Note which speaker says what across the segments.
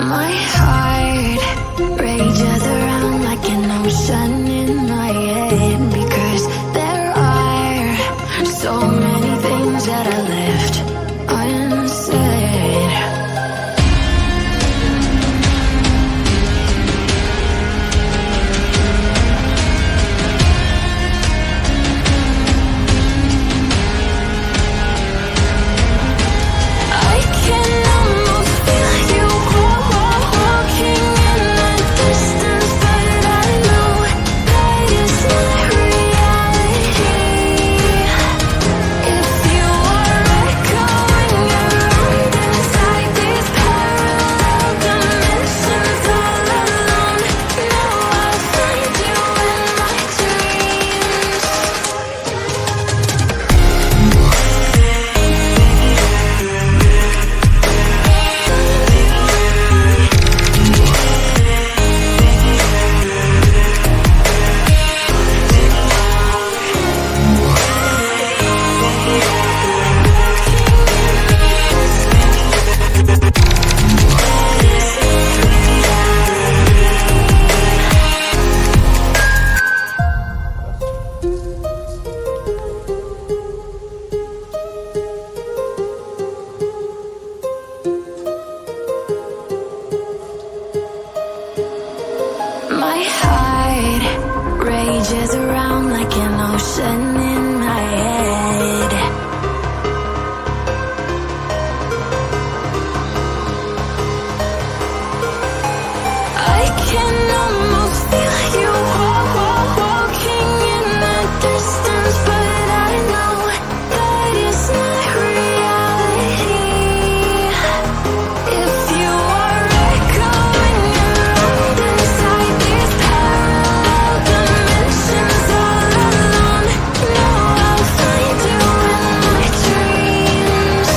Speaker 1: My heart rages around like an ocean in my head, because there are so many things that I left unsaid. I can almost feel you walking in the distance, but I know that it's not reality. If you are echoing around inside these parallel dimensions all alone, know I'll find you in my dreams. My heart rages around like an ocean in my head. I can almost feel you walking in the distance, but I know that it's not reality. If you are echoing around inside these parallel dimensions all alone, know I'll find you in my dreams.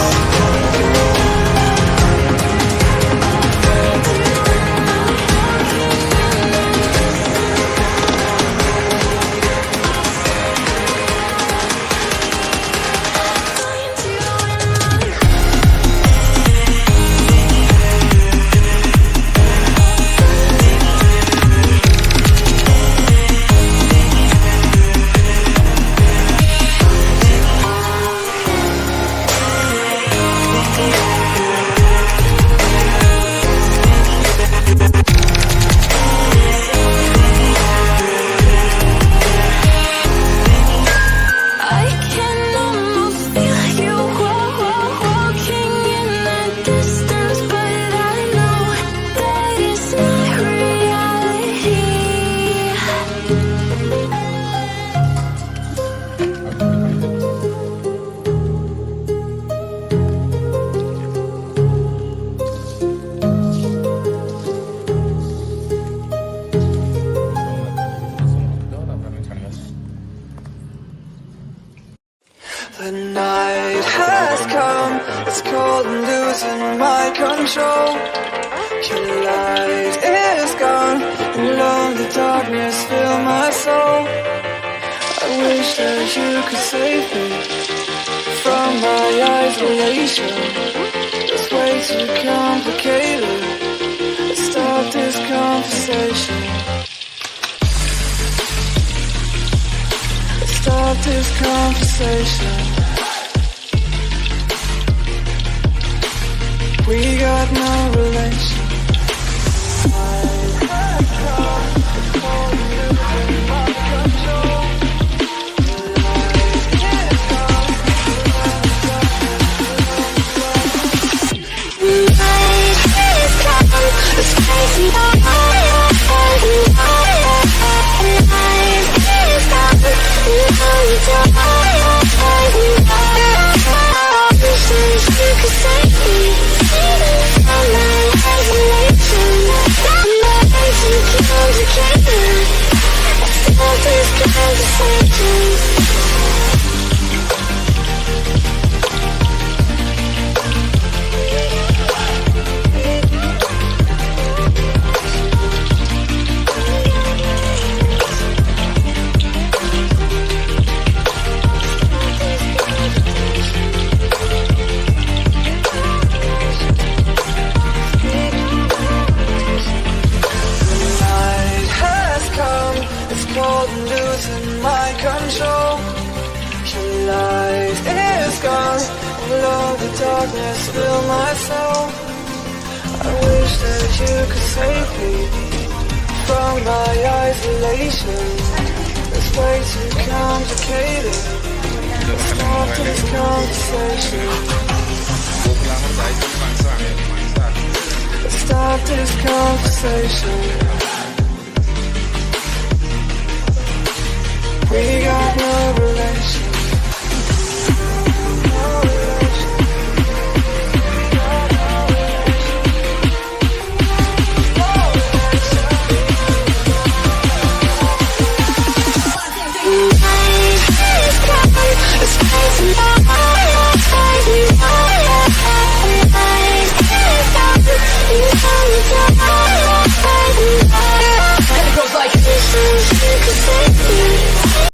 Speaker 1: I can almost feel you walking in the distance, but I know that it's not reality.
Speaker 2: The night has come, it's cold and losing my control. Your light is gone, and lonely darkness fill my soul. I wish that you could save me from my isolation. It's way too complicated. Let's start this conversation. Let's start this conversation. We got no relation.
Speaker 1: You could save me from my life.
Speaker 2: cold and losing my control. Your light is gone, all of the darkness fill my soul. I wish that you could save me from my isolation. It's way too complicated. Stop this conversation. Stop this conversation. We got no relation. No relation. No relation.